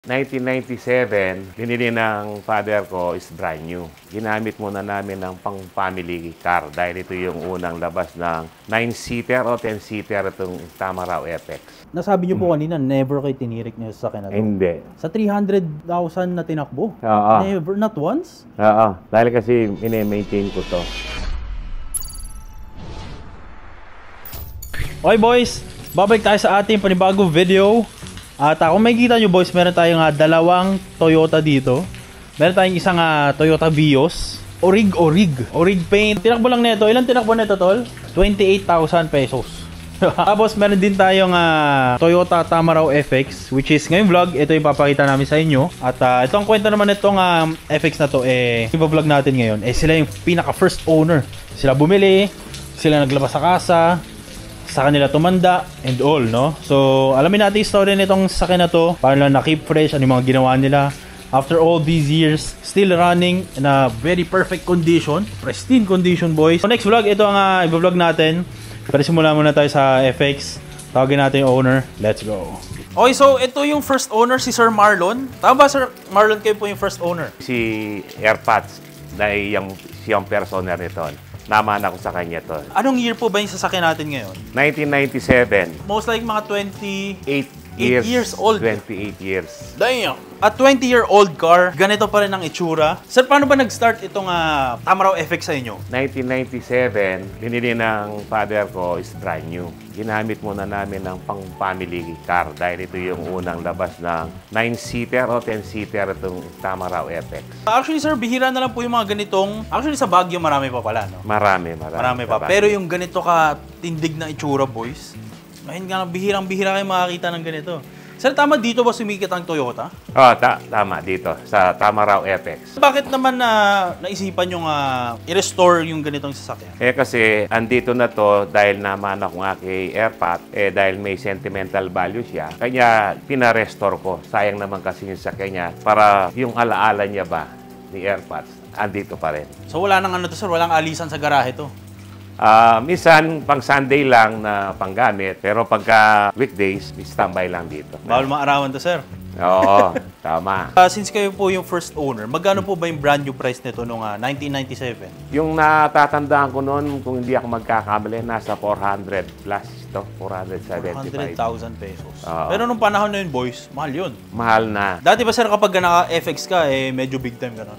1997, binili ng father ko is brand new. Ginamit muna namin ng pang-family car dahil ito yung unang labas ng 9-seater o 10-seater itong Tamaraw FX. Nasabi niyo po kanina, never kayo tinirik niyo sa akin na to. Hindi. Sa 300,000 na tinakbo? Oo. Never, not once? Oo. Dahil kasi maintain ko to. Okay boys, babalik tayo sa ating panibagong video. At kung makikita nyo boys, meron tayong dalawang Toyota dito. Meron tayong isang Toyota Vios. Orig paint. Tinakbo lang nito. Ilan tinakbo nito tol? 28,000 pesos. Tapos meron din tayong Toyota Tamaraw FX, which is ngayong vlog, ito yung papakita namin sa inyo. At itong kwento naman itong FX na to, i-vlog natin ngayon. Sila yung pinaka first owner. Sila bumili, sila naglabas sa kasa, sa kanila tumanda and all, no? So, alamin natin yung story nitong sasakyan na to. Paano lang na-keep fresh, ano yung mga ginawa nila. After all these years, still running in a very perfect condition. Pristine condition, boys. So, next vlog, ito ang i-vlog natin. Pero simula muna tayo sa FX. Tawagin natin yung owner. Let's go. Okay, so ito yung first owner, si Sir Marlon. Tama ba, Sir Marlon, kayo po yung first owner? Si AirPods, dahil siyang personer nito. Naman ako sa kanya to. Anong year po ba yung sasakyan natin ngayon? 1997. Most like mga 28 8 years old. 28 years. Damn! At 20-year-old car, ganito pa rin ang itsura. Sir, paano ba nag-start itong Tamaraw FX sa inyo? 1997, binili ng father ko is brand new. Ginamit muna namin ng pang-family car dahil ito yung unang labas ng 9-seater o 10-seater itong Tamaraw FX. Actually, sir, bihira na lang po yung mga ganitong... Actually, sa Baguio, marami pa pala, no? Marami Pa. Pero yung ganito ka tindig na itsura, boys, ngayon nga, bihirang-bihira kayo makakita ng ganito. Sir, tama dito ba sumikat ang Toyota? Oo, tama dito, sa Tamaraw FX. Bakit naman naisipan yung i-restore yung ganitong sasakyan? Kasi andito na to dahil naman ako nga kay AirPod, dahil may sentimental value siya. Kanya pina-restore ko. Sayang naman kasi yung sakyan niya para yung alaala niya ba ni AirPods, andito pa rin. So wala nang sir, walang alisan sa garahe to? Minsan, pang Sunday lang na panggamit, pero pagka weekdays, standby lang dito. Bawal maarawan to, sir. Oo, tama. Since kayo po yung first owner, magkano po ba yung brand new price nito noong 1997? Yung natatandaan ko noon, kung hindi ako magkakamali, nasa 400 plus ito, 475. 400,000 pesos. Pero nung panahon na yun, boys, mahal yun. Mahal na. Dati ba, sir, kapag naka-FX ka, medyo big time ganon?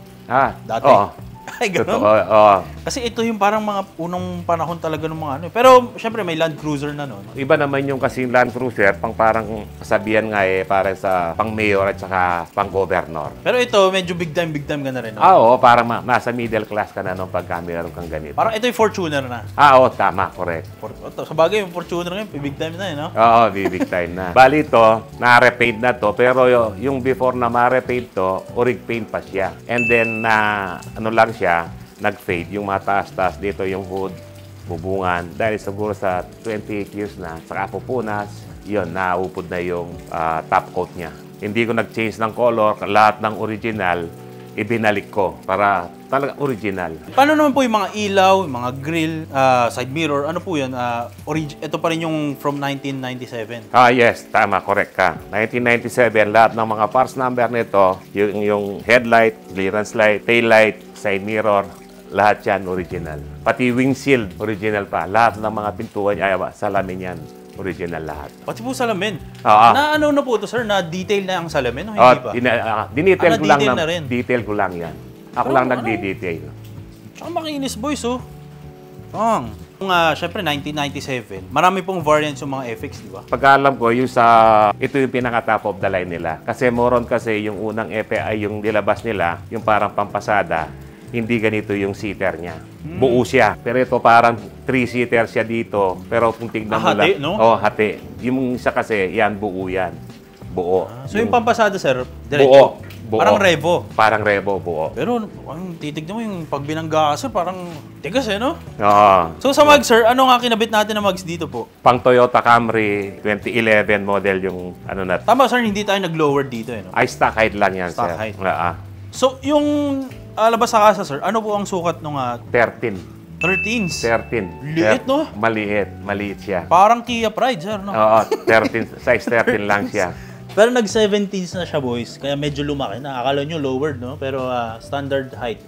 Dati? Oo. Ay, gano'n? Oo. Kasi ito yung parang mga unang panahon talaga ng mga Pero, syempre, may Land Cruiser na noon. Iba naman yung kasing Land Cruiser, parang sabihan nga para sa pang-mayor at saka pang-governor. Pero ito, medyo big time ka na rin. No? Oo, parang nasa middle class ka na nung pagka meron kang ganito. Parang ito yung Fortuner na. Oo, tama, correct. Sa bagay, yung Fortuner ngayon, big time na no? Oo, big time na. Bali ito, na-repaint na to, pero yung before na ma-repaint to, orig paint pa siya. And then, siya, nag-fade. Yung mataas-taas dito, yung hood, bubungan. Dahil siguro sa 28 years na, saka pupunas, yun, naupod na yung top coat niya. Hindi ko nag-change ng color. Lahat ng original, ibinalik ko para talaga original. Paano naman po yung mga ilaw, yung mga grill, side mirror? Ano po yan? Ito pa rin yung from 1997? Yes. Tama. Correct ka. 1997, lahat ng mga parts number nito, yung headlight, clearance light, tail light, side mirror, lahat yan original. Pati windshield, original pa. Lahat ng mga pintuan, salamin yan, original lahat. Pati po salamin. Na ano na po ito, sir? Na-detail na ang salamin? O hindi pa? Dinetail ko lang detail ko lang yan. Ako lang nagdi-detail. Tsaka makinis, boys, oh. Siyempre, 1997, marami pong variants yung mga FX, di ba? Pagkaalam ko, ito yung pinaka-top of the line nila. Kasi moron kasi yung unang FI, yung nilabas nila, yung parang pampasada, hindi ganito yung seater niya. Buo siya. Pero ito parang 3-seater siya dito. Pero kung tignan mo lang. Hati, no? Hati. Yung isa kasi, yan, buo yan. Buo. So yung pampasada, sir, diretso? Buo. Parang Revo. Parang Revo, buo. Pero titignan mo yung pag binangga ka, sir, parang tigas no? Oo. So sa mags, sir, ano nga kinabit natin na mags dito po? Pang Toyota Camry 2011 model yung Tama, sir, hindi tayo nag-lower dito, no? Ay, stock height lang yan, stock sir. Height. So yung labas sa kasa, sir, ano po ang sukat nung 13. 13s? 13. Liit, no? Maliit siya. Parang Kia Pride, sir, no? Oo, 13, size 13 lang siya. Pero nag-17s na siya, boys. Kaya medyo lumaki na. Akala nyo lowered, no? Pero standard height.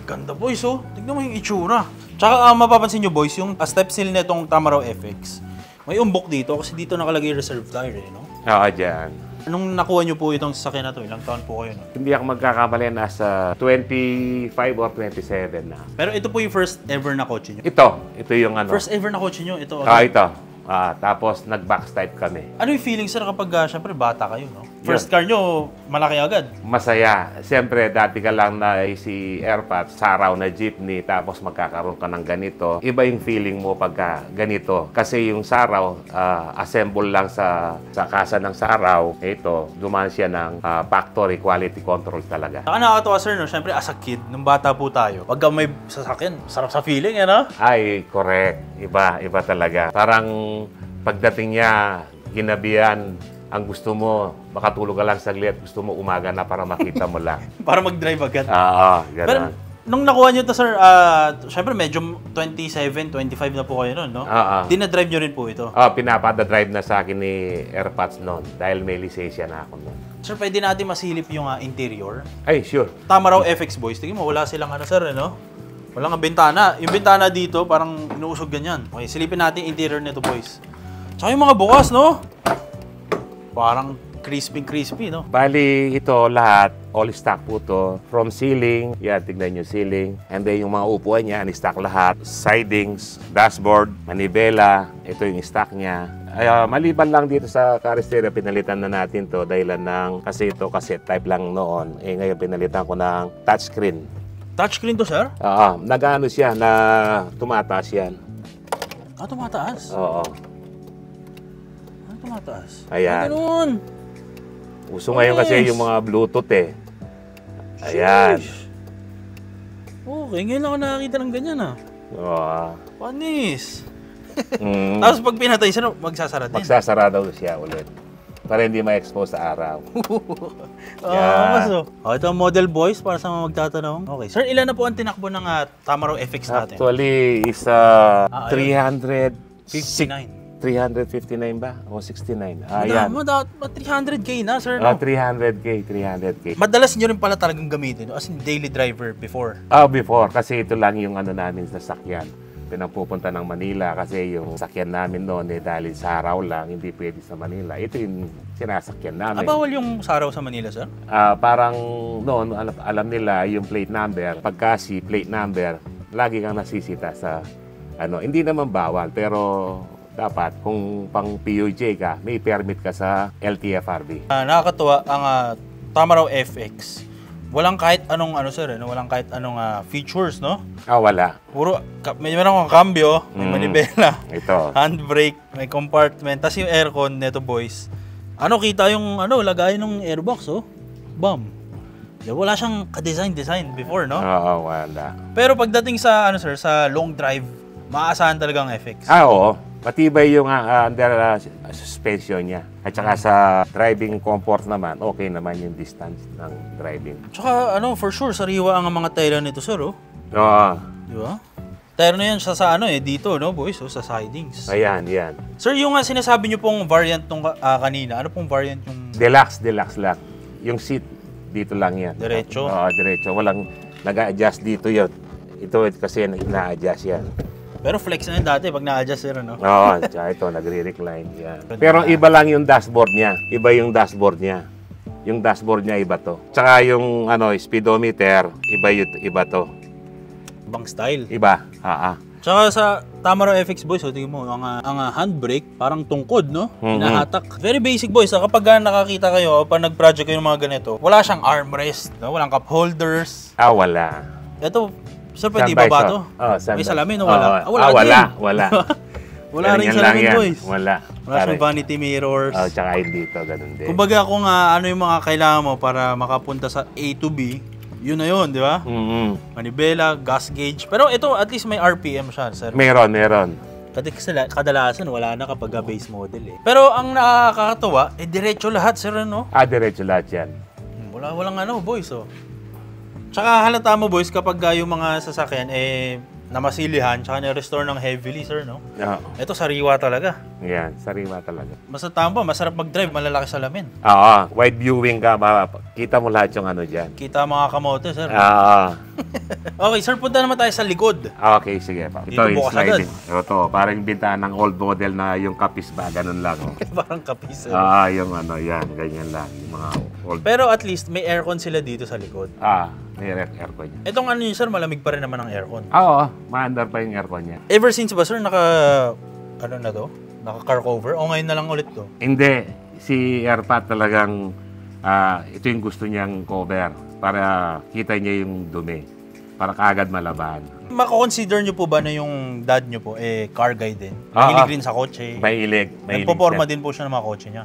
Ganda, boys, oh. Tignan mo yung itsura. Tsaka mapapansin nyo, boys, yung step seal nitong Tamaraw FX. May umbok dito kasi dito nakalagay reserve tire, no? Oo, dyan. Anong nakuha nyo po itong sasakyan na to? Ilang taon po kayo, no? Hindi ako magkakamali, nasa 25 or 27 na. Pero ito po yung first ever na kotse nyo. Ito yung ano. First ever na kotse nyo, ito. Ito. Tapos nag-backstype kami. Ano yung feeling, sir, kapag syempre bata kayo, no? First car nyo, malaki agad. Masaya. Siyempre, dati ka lang na si Airpat, saraw na jeepney, tapos magkakaroon ka ng ganito. Iba yung feeling mo pagka ganito. Kasi yung saraw, assemble lang sa kasa ng saraw. Ito, dumaan siya ng factory quality control talaga. Saka nakakatawa, sir, no? Syempre, as a kid, nung bata po tayo, pagka may sasakyan, sarap sa feeling, no? Ay, correct. Iba talaga. Parang pagdating niya, ginabihan, ang gusto mo, makatulog ka lang saglit, gusto mo umaga na para makita mo lang. Para mag-drive agad. Oo, gano'n. Pero nung nakuha nyo to, sir, syempre medyo 27, 25 na po kayo nun, no? Dinadrive nyo rin po ito? Pinapada-drive na sa akin ni Airpods noon dahil may lisensya na ako noon. Sir, pwede natin masilip yung interior? Ay, sure. Tamaraw FX, boys. Tingin mo, wala silang sir, no? Walang bintana. Yung bintana dito, parang inuusog ganyan. Okay, silipin natin yung interior nito, boys. Tsaka yung mga bukas, no? Parang crispy, no? Bali, ito lahat, all stock po to. From ceiling, yan, tignan nyo ceiling. And then yung mga upuan niya, stock lahat. Sidings, dashboard, manibela, ito yung stock niya. Maliban lang dito sa Caristera, pinalitan na natin to dahilan ng, kasi ito cassette type lang noon. Ngayon pinalitan ko ng touchscreen. Touchscreen to, sir? Nag-ano siya, na tumataas yan. Tumataas? Oo. Tumataas? Ayan. Ganun. Uso ngayon kasi yung mga Bluetooth eh. Ayan. Okay, ngayon lang ako nakakita ng ganyan Oo. Panis. Tapos pag pinatay siya, magsasara din. Magsasara daw siya ulit. Para hindi ma-expose sa araw. Ito ang model, boys, para sa mga magtatanong. Okay. Sir, ilan na po ang tinakbo ng Tamaraw FX natin? Actually, is 359 ba? O 69? Ayan. 300K na, sir. No? 300K. Madalas nyo rin pala talagang gamitin, as in daily driver before? Before. Kasi ito lang yung ano namin sa sakyan. Pinapupunta ng Manila kasi yung sakyan namin noon dahil sa araw lang, hindi pwede sa Manila. Ito yung sinasakyan namin. Bawal yung sa araw sa Manila, sir? Parang noon, alam nila yung plate number. Pagka si plate number, lagi kang nasisita sa hindi naman bawal, pero dapat kung pang PUJ ka, may permit ka sa LTFRB. Nakakatuwa ang Tamaraw FX. Walang kahit anong sir, walang kahit anong features, no? Wala. Puro may meron kang cambio, may manibela, ito, handbrake, may compartment, tas yung aircon neto, boys. Kita yung lagay ng airbox, oh. Bam. Wala siyang ka-design before, no? Oo, wala. Pero pagdating sa sir, sa long drive, maaasahan talaga ang FX. Oo. Matibay yung under suspension niya. At saka sa driving comfort naman, okay naman yung distance ng driving. Tsaka for sure, sariwa ang mga tire nito, sir, oh. Oo. Di ba? Tire na yan sa dito, no, boys, sa sidings. Ayan, yan. Sir, yung sinasabi nyo pong variant nung kanina, ano pong variant yung... Deluxe lang. Yung seat, dito lang yan. Diretso? Oo, diretso. Walang nag-a-adjust dito yun. Ito kasi na-adjust yan. Pero flex na yun dati pag na-adjust yun, no? Oo, tsaka ito, nagre-recline yan. Pero iba lang yung dashboard niya. Iba yung dashboard niya. Yung dashboard niya, iba to. Tsaka yung speedometer, iba to. Ibang style. Iba, Tsaka sa Tamaraw FX, boys, tingin mo, ang handbrake, parang tungkod, no? Hinahatak. Very basic, boys. Kapag nakakita kayo, pag nag-project kayo ng mga ganito, wala siyang armrest, no? Walang cup holders. Wala. Ito, sir, pwede ba to? May salamin, no? Wala. Wala. Wala rin salamin, boys. Wala. Wala siyang vanity mirrors. Tsaka hindi dito, ganun din. Kumbaga kung ano yung mga kailangan mo para makapunta sa A to B, yun na yun, di ba? Manibela, gas gauge. Pero ito, at least may RPM siya, sir. Meron. Kadalasan, wala na kapag base model, eh. Pero ang nakakatawa, diretso lahat, sir, no? Diretso lahat yan. Walang boys, oh. Tsaka halata mo, boys, kapag yung mga sasakyan, na masilihan, tsaka na-restore ng heavily, sir, no? Oo. Ito, sariwa talaga. Yan, sariwa talaga. Basta tama, masarap mag-drive, malalaki salamin. Oo, wide viewing ka, kita mo lahat yung ano dyan. Kita mga kamote, sir. Oo. Okay, sir, punta naman tayo sa likod. Okay, sige pa. Dito Ito yung bukas sliding. Ito, parang yung bintahan ng old model na yung kapis ba, ganun lang. Oh. Parang kapis, sir. Yung ano, yan, ganyan lang. Yung mga old. Pero at least, may aircon sila dito sa likod. May aircon niya. Itong ano yun, sir, malamig pa rin naman ang aircon. Oo, maandar pa yung aircon niya. Ever since ba, sir, ano na to? Naka-car cover? O ngayon na lang ulit to? Hindi, si Airpat talagang ito yung gusto niyang cover para kita niya yung dumi. Para kaagad malaban. Mako-consider nyo po ba na yung dad nyo po, car guy din? Mahilig rin sa kotse? Mahilig. Nagpo-forma din po siya ng mga kotse niya?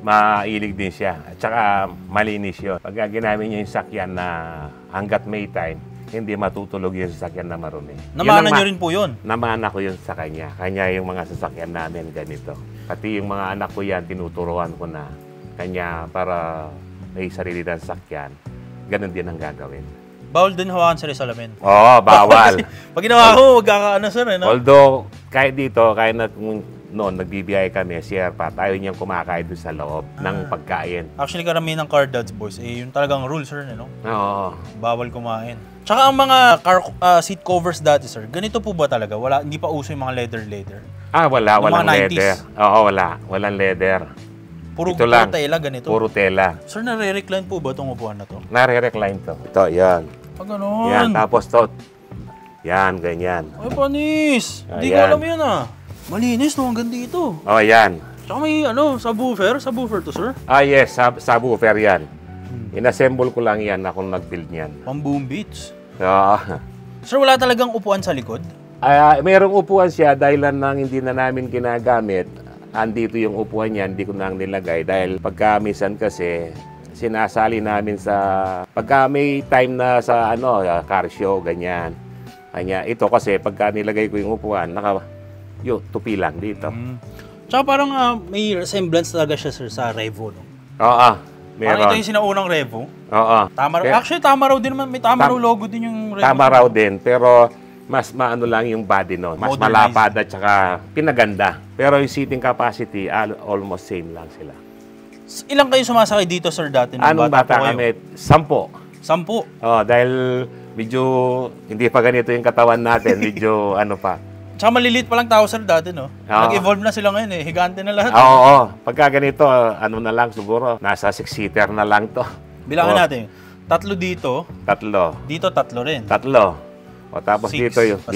Mahilig din siya. At saka malinis yun. Pag ginamit niya yung sakyan na hanggat may time, hindi matutulog yung sasakyan na marumi. Namana nyo rin po yun? Namana ko yun sa kanya. Kanya yung mga sasakyan namin ganito. Pati yung mga anak ko yan, tinuturuan ko na. Kanya para may sarili ng sasakyan, ganun din ang gagawin. Bawal din hawakan sa salamin. Oo, bawal. Pag ginawa ko, magkakaano sir, no? Although, kahit dito, kahit noon, nagbibiyay kami, si Airpat, ayaw niyang kumakain doon sa loob ng pagkain. Actually, karamihan ng car dads, boys, yung talagang rule, sir, no? Oo. Bawal kumain. Tsaka ang mga seat covers dati, sir, ganito po ba talaga? Wala, hindi pa uso yung mga leather? Walang leather. Oo, wala. Walang leather. Puro tela, ganito? Puro tela. Sir, nare-recline po ba itong upuan na to? Nare-recline to. Ito, yan. Ganun. Yan, tapos to. Yan, ganyan. Ay, panis. Hindi ko alam yan, Malinis, no? Hanggang dito. Yan. Tsaka may, subwoofer. Subwoofer to, sir? Yes, subwoofer yan. Inassemble ko lang yan, akong nag-build niyan. Pang boom beats. Oo. Sir, wala talagang upuan sa likod? Mayroong upuan siya dahil lang hindi na namin ginagamit. Andito yung upuan niya, hindi ko nang nilagay. Dahil pagka minsan kasi, sinasali namin sa pagka may time na sa car show, ganyan. Kanya, ito kasi pagka nilagay ko yung upuan, tupi lang dito. Tsaka parang may resemblance talaga siya, sir, sa Revo, no? Oo, meron. Parang ito yung sinaunang Revo. Oo. Actually, tama raw din naman. May tama raw logo din yung Revo. Tama raw din, pero mas maano lang yung body no. Mas malapad at saka pinaganda. Pero yung seating capacity, almost same lang sila. Ilang kayo sumasakay dito, sir, dati? Anong bata kami? 10. 10? Dahil medyo hindi pa ganito yung katawan natin. Medyo pa. Tsaka maliliit pa lang tao, sir, dati, no? Nag-evolve na sila ngayon, Higante na lahat. Oo. Pagka ganito, na lang siguro, nasa 6-seater na lang to. Bilangan natin. 3 dito. 3. Dito 3 rin. 3. Tapos 6.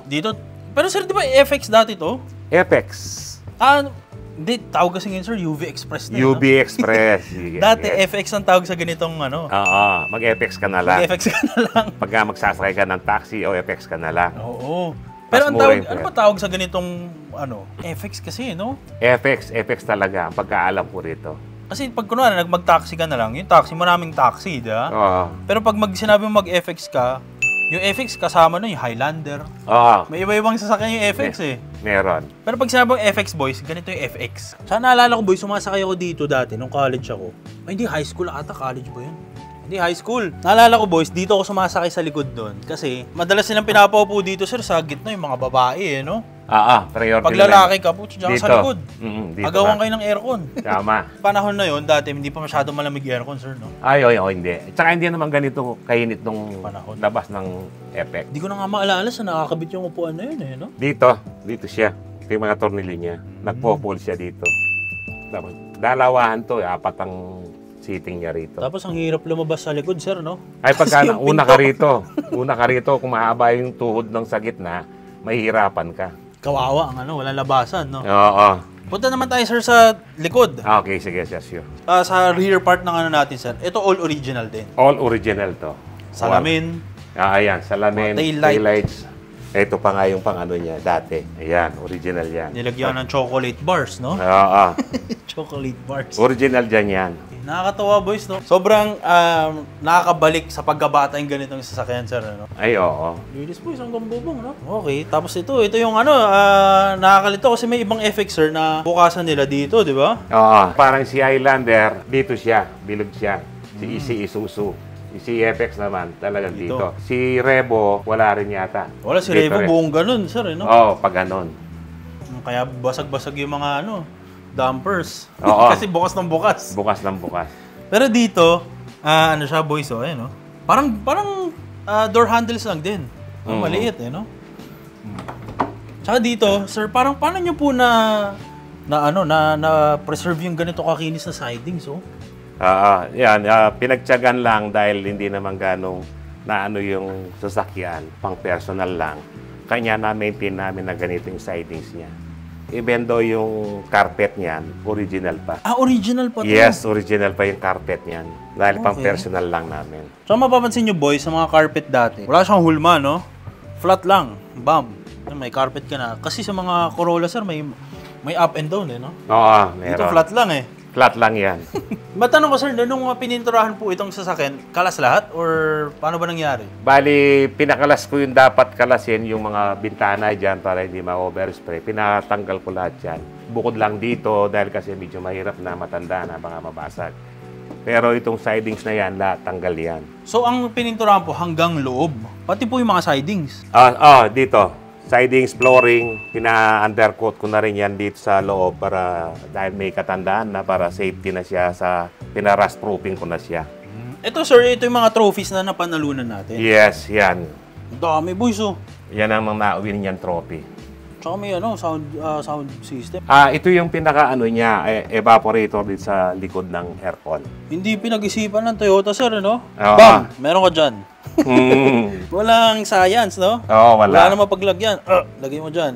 Dito. Pero, sir, di ba FX dati to? FX. Hindi, tawag kasi ngayon, sir, UV Express na. UV Express. Dati, FX ang tawag sa ganitong Oo, mag-FX ka na lang. Mag-FX ka na lang. Pagka magsasakay ka ng taxi o FX ka na lang. Oo. Pero ang tawag, ano ba tawag sa ganitong, FX kasi, no? FX talaga, ang pagkaalam ko rito. Kasi pag kunwari, mag-taxi ka na lang, yung taxi, maraming taxi, di ba? Oo. Pero pag sinabi mo mag-FX ka, yung FX kasama yung Highlander. Oo. May iba-ibang sasakyan yung FX Meron. Pero pag sinabi mong FX, boys, ganito yung FX. Sana naalala ko, boys, sumasakay ako dito dati, nung college ako. Ay, hindi, high school ata, college ba yun? Hindi, high school. Naalala ko, boys, dito ako sumasakay sa likod doon. Kasi, madalas silang pinapaupo dito, sir, sa gitna yung mga babae, no? Priority. Pag lalaki ka po, dyan sa likod. Agawan kayo ng aircon. Tama. Panahon na yun, dati, hindi pa masyado malamig aircon, sir, no? Hindi. Tsaka hindi naman ganito kainit nung panahon. Labas ng effect. Hindi ko na nga maalala sa nakakabit yung upuan na yun, no? Dito siya. Ito yung mga tornilyo niya. Nagpo-pull siya dito. Dalawahan to, 4 ang seating niya rito. Tapos ang hirap lumabas sa likod, sir, no? Ay, pagka una ka rito, kung mahaba yung tuhod ng sa gitna, mahihirapan ka. Kawawa ang walang labasan, no? Oo. Punta naman tayo, sir, sa likod. Okay, sige, sure. Sa rear part ng natin, sir, ito all original din. All original to. Salamin. Ayan, salamin, taillights. Ito pa nga yung niya dati. Ayan, original yan. Nilagyan ng chocolate bars, no? Oo. Chocolate bars. Original dyan yan. Nakakatawa, boys, no? Sobrang nakakabalik sa pagkabata yung ganitong sasakyan, sir, no? Ay, oo. Linis, boys, hanggang bubong, no? Okay, tapos ito yung nakakalito kasi may ibang FX, sir, na bukasan nila dito, di ba? Oo. Parang si Highlander, dito siya, bilog siya. Si Isuzu. Si FX naman, talagang dito. Si Revo, wala rin yata. Wala, si Revo buong ganun, sir, no? Oo, pag ganun. Kaya basag-basag yung mga dampers. Oo. Kasi bukas ng bukas. Bukas ng bukas. Pero dito, ano siya, boys, ayan, no? Parang door handles lang din. Maliit, no? Tsaka dito, sir, parang paano nyo po na preserve yung ganito kakinis na sidings, oh? Yan, pinagtiyagan lang dahil hindi naman ganong naano yung sasakyan, pang personal lang. Kanya na-maintain namin na ganito yung sidings niya. Even though yung carpet niyan, original pa. Original pa to? Yes, original pa yung carpet niyan. Dahil pang personal lang namin. So mapapansin nyo, boys, sa mga carpet dati, wala siyang hulma, no? Flat lang, bam. May carpet ka na. Kasi sa mga Corolla, sir, may up and down, no? Oo, meron. Dito flat lang, Flat lang yan. Matanong ko, sir, nung pininturahan po itong sasakyan, kalas lahat? Or paano ba nangyari? Bali, pinakalas ko yung dapat kalasin, yung mga bintana dyan para hindi ma-overspray. Pinatanggal ko lahat yan. Bukod lang dito dahil kasi medyo mahirap na matanda na baka mabasag. Pero itong sidings na yan, lahat tanggal yan. So, ang pininturahan po hanggang loob? Pati po yung mga sidings? Dito. Sidings, flooring, pina-undercoat ko na rin yan dito sa loob para dahil may katandaan na para safety na siya sa pinarust proofing ko na siya. Ito, sir, ito yung mga trophies na napanalunan natin. Yes, yan. Dami, boys, oh. Yan ang mga nauwin niyang trophy. Tsaka may sound system. Ito yung niya, evaporator dito sa likod ng aircon. Hindi pinag-isipan ng Toyota, sir, no? Oo. Bam! Meron ka dyan. Walang science, no? Oo, wala. Wala namang paglagyan. Lagay mo dyan.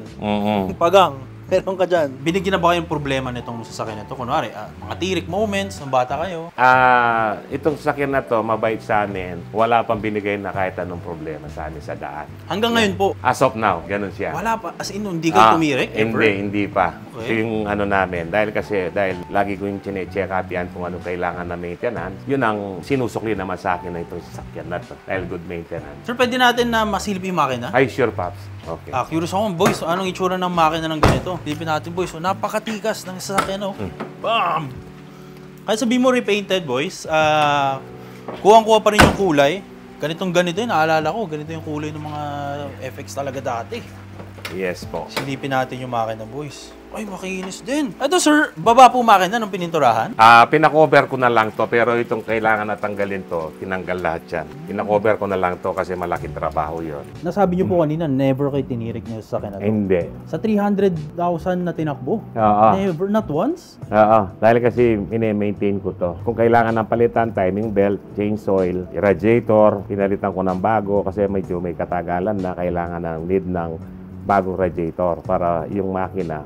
Pagang. Meron ka dyan. Binigyan na ba kayong problema nitong sasakyan nito? Kunwari, mga tirik moments, ng bata kayo. Itong sasakyan na to, mabait sa amin. Wala pang binigay na kahit anong problema sa amin sa daan. Hanggang ngayon po? As of now, ganun siya. Wala pa? As in, hindi kayo tumirik? Hindi pa. Okay. Yung namin. Dahil lagi ko yung check up yan kung anong kailangan na maintenance. Yun ang sinusukli naman sa akin na itong sasakyan na to. Dahil good maintenance. Sir, pwede natin na masilip yung makina? Ay, sure, Pops. Okay. Curious ako, boys. Anong itsura ng makina ng ganito? Silipin natin, boys. So, napakatikas ng sasakyan, oh. Bam! Kahit sabihin mo repainted, boys, kuhang-kuha pa rin yung kulay. Ganito yun, naalala ko. Ganito yung kulay ng mga FX talaga dati. Yes po. Silipin natin yung makina, boys. Ay, makinis din. Ito, sir, baba po makina nung pininturahan? Pinakover ko na lang to, pero itong kailangan na tanggalin to, tinanggal lahat yan. Pinakover ko na lang to kasi malaking trabaho yon. Nasabi niyo po kanina, never kayo tinirik niyo sa akin na to. Hindi. Sa 300,000 na tinakbo? Oo. Never, not once? Oo. Dahil kasi maintain ko to. Kung kailangan ng palitan, timing belt, change oil, radiator, pinalitan ko ng bago kasi medyo may katagalan na kailangan ng need ng bagong radiator para yung makina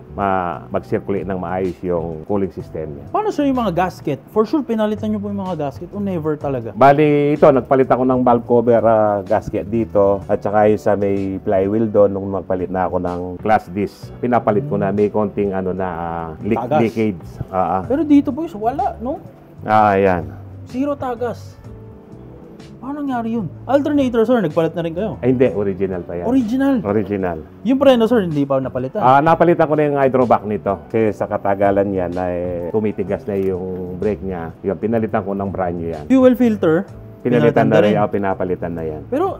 mag-circulate ng maayos yung cooling system niya. Paano sir yung mga gasket? For sure, pinalitan nyo po yung mga gasket o never talaga? Bali, ito, nagpalit ako ng valve cover gasket dito at saka yung sa may flywheel doon nung magpalit na ako ng class disc. Pinapalit ko na may konting leakage. Pero dito po, wala, no? Yan. Zero tagas. Paano nangyari yun? Alternator, sir, nagpalit na rin kayo? Ay, hindi. Original pa yan. Original. Yung preno, sir, hindi pa napalitan? Napalitan ko na yung hydroback nito. Kasi sa katagalan yan, tumitigas na yung brake niya. Yung pinalitan ko ng brand new yan. Fuel filter? Pinalitan na rin. Pinapalitan na yan. Pero,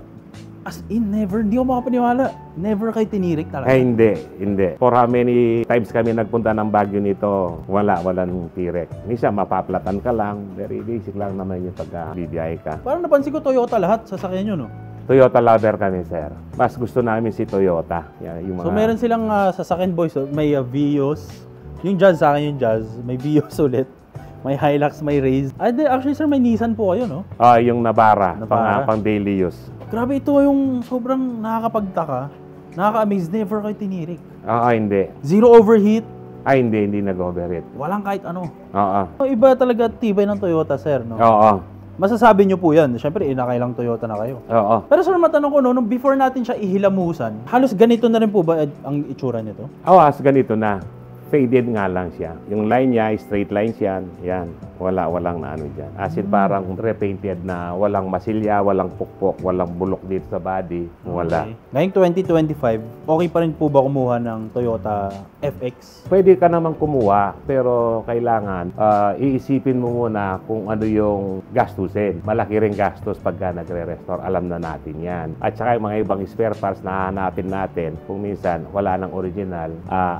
as in, never. Hindi ko makapaniwala. Never kayo tinirik talaga? Ay, hindi. For how many times kami nagpunta ng Baguio nito, walang tirek. Minsan, mapaplatan ka lang. Very basic lang naman yung pagka-bibiyahe ka. Parang napansin ko Toyota lahat, sasakyan nyo, no? Toyota lover kami, sir. Mas gusto namin si Toyota. Yan, yung mga... So, meron silang sasakyan, boys. May Vios. Yung Jazz sa akin yung Jazz. May Vios ulit. May Hilux, may Raze. Actually, sir, may Nissan po kayo, no? Yung Navara. Pang daily use. Grabe, ito yung sobrang nakakapagtaka. Nakaka-amaze, never kayo tinirik. Hindi. Zero overheat. Hindi nag-overheat. Walang kahit ano. Oo. Iba talaga tibay ng Toyota, sir, no? Oo. Masasabi nyo po yan. Siyempre, inakailang Toyota na kayo. Oo. Pero sir, matanong ko, no, nung before natin siya ihilamusan, halos ganito na rin po ba ang itsura nito? Ganito na. faded nga lang siya. Yung line niya, straight lines yan. Yan. Walang na ano dyan. As in parang repainted na walang masilya, walang pukpok, walang bulok dito sa body. Wala. Okay. Ngayong 2025, okay pa rin po ba kumuha ng Toyota FX? Pwede ka naman kumuha, pero kailangan iisipin mo muna kung ano yung gastusin. Malaki rin gastos pagka nagre-restore. Alam na natin yan. At saka yung mga ibang spare parts na hahanapin natin, kung minsan wala ng original,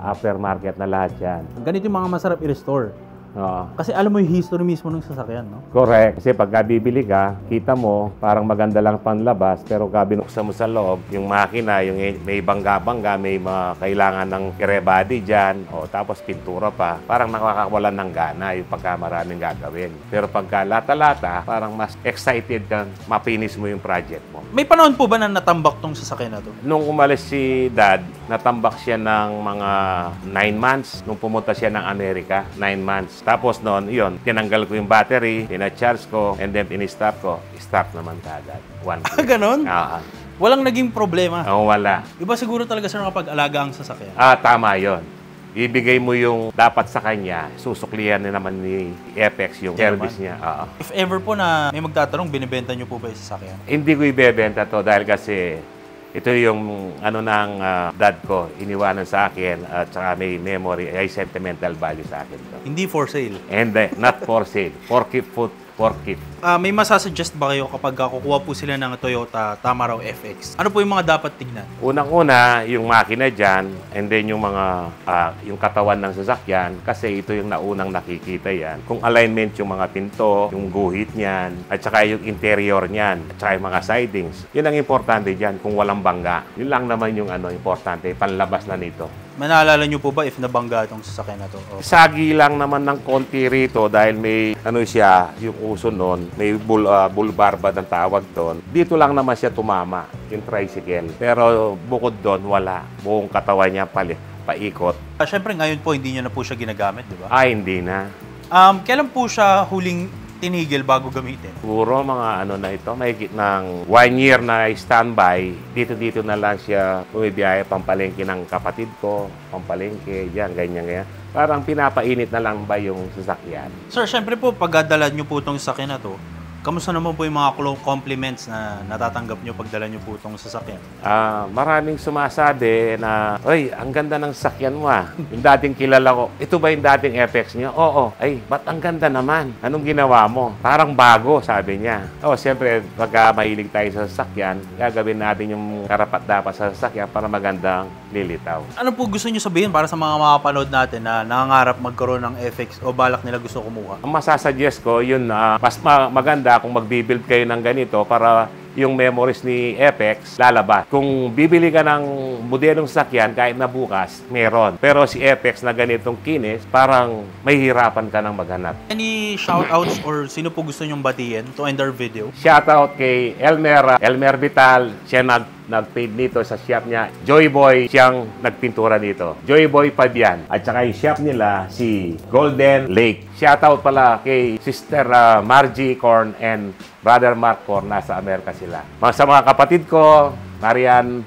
aftermarket na lahat yan. Ganito yung mga masarap i-restore. Oo. Kasi alam mo yung history mismo ng sasakyan, no? Correct. Kasi pagka bibili ka, kita mo, parang maganda lang panlabas, pero binuksan mo sa loob, yung makina, yung may bangga-bangga, may mga kailangan ng body dyan, o tapos pintura pa, parang nakakawalan ng gana yung pagka maraming gagawin. Pero pagka lata-lata, parang mas excited ka, mapinis mo yung project mo. May panahon po ba na natambak tong sasakyan na to? Nung umalis si Dad, natambak siya ng mga 9 months. Nung pumunta siya ng Amerika, 9 months. Tapos noon, yun, tinanggal ko yung battery, tina-charge ko, and then in-start ko. Start naman kagad. One click. Ganon? Walang naging problema? Wala. Iba siguro talaga sir nakapag-alaga ang sasakyan? Tama yon. Ibigay mo yung dapat sa kanya, susuklihan na naman ni Apex yung service niya. If ever po na may magtatanong, binibenta niyo po ba yung sasakyan? Hindi ko ibebenta to dahil kasi ito yung ano ng dad ko, iniwanan sa akin at saka may memory, ay sentimental value sa akin to. Hindi for sale? And not for sale. For keep. May masasuggest ba kayo kapag kukuha po sila ng Toyota Tamaraw FX? Ano po yung mga dapat tignan? Unang-una, yung makina dyan, and then yung mga, yung katawan ng sasakyan, kasi ito yung naunang nakikita yan. Kung alignment yung mga pinto, yung guhit niyan, at saka yung interior niyan, at saka yung mga sidings. Yun ang importante dyan, kung walang bangga. Yun lang naman yung importante, panlabas na nito. Manaalala nyo po ba if nabangga itong sasakyan na to? Sagi lang naman ng konti rito dahil may siya, yung uso nun, may bulbarba ng tawag doon. Dito lang naman siya tumama, yung tricycle. Pero bukod doon, wala. Buong katawan niya paikot. Siyempre ngayon po, hindi nyo na po siya ginagamit, di ba? Hindi na. Kailan po siya huling tinigil bago gamitin? Siguro mga na ito, mahigit ng 1 year na standby. Dito na lang siya bumibiyahe, pampalengke ng kapatid ko, pampalengke, ganyan. Parang pinapainit na lang ba yung sasakyan. Sir, syempre po, pagdadala nyo po itong sasakyan na to, kamusta naman po yung mga compliments na natatanggap nyo pagdala nyo po itong sasakyan? Maraming sumasabi na, "Oy, ang ganda ng sasakyan mo Yung dating kilala ko, "Ito ba yung dating FX niya?" "Oo." "Ay, ba't ang ganda naman? Anong ginawa mo?" "Parang bago," sabi niya. Siyempre, pagka mahilig tayo sa sasakyan, gagawin natin yung karapat-dapat sa sasakyan para magandang lilitaw. Ano po gusto nyo sabihin para sa mga makapanood natin na nangangarap magkaroon ng FX o balak nila gusto kumuha? Ang masasuggest ko, yun mas maganda kung magbibuild kayo ng ganito para yung memories ni Apex lalabas. Kung bibili ka ng modelong sasakyan, kahit na bukas, meron. Pero si Apex na ganitong kinis, parang mahihirapan ka ng maghanap. Any shoutouts or sino po gusto nyong batiin to end our video? Shoutout kay Elmer Vital. Siya nag-paid nito sa shop niya. Joy Boy, siyang nagpintura dito. Joy Boy Fabian. At saka yung shop nila, si Golden Lake. Shoutout pala kay Sister Margie Corn and Brother Mark Corn. Nasa Amerika sila. Sa mga kapatid ko, Marian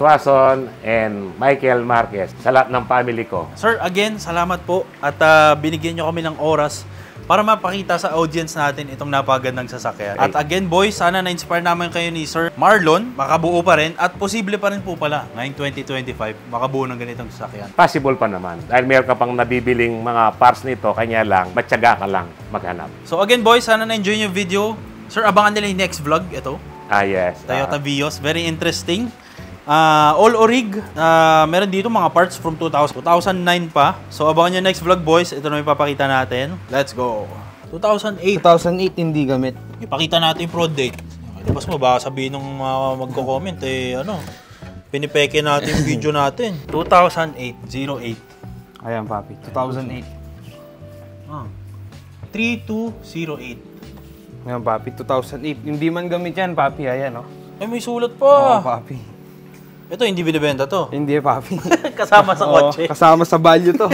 Tuason and Michael Marquez. Sa lahat ng family ko. Sir, again, salamat po. At binigyan nyo kami ng oras para mapakita sa audience natin itong napagandang sasakyan. At again, boys, sana na-inspire naman kayo ni Sir Marlon, makabuo pa rin at posible pa rin po pala ngayong 2025 makabuo ng ganitong sasakyan. Possible pa naman. Dahil meron ka pang nabibiling mga parts nito, kanya lang, matyaga ka lang maghanap. So again, boys, sana na-enjoy yung video. Sir, abangan nila yung next vlog. Ito. Yes. Toyota Vios. Very interesting. All Orig. Meron dito mga parts from 2009 pa. So, abangan nyo next vlog, boys. Ito na yung ipapakita natin. Let's go. 2008. 2008 hindi gamit. Ipakita natin yung prod date. Tapos mo, baka sabihin ng magko-comment, pinipeke natin yung video natin. 2008. 08. Ayan, papi. 2008. 3208. Ayan, papi. 2008. Hindi man gamit yan, papi. Ayan, Ay, may sulat pa. Oo, papi. Ito, hindi binibenta to. Hindi, papi. Kasama sa kotse. Kasama sa value to.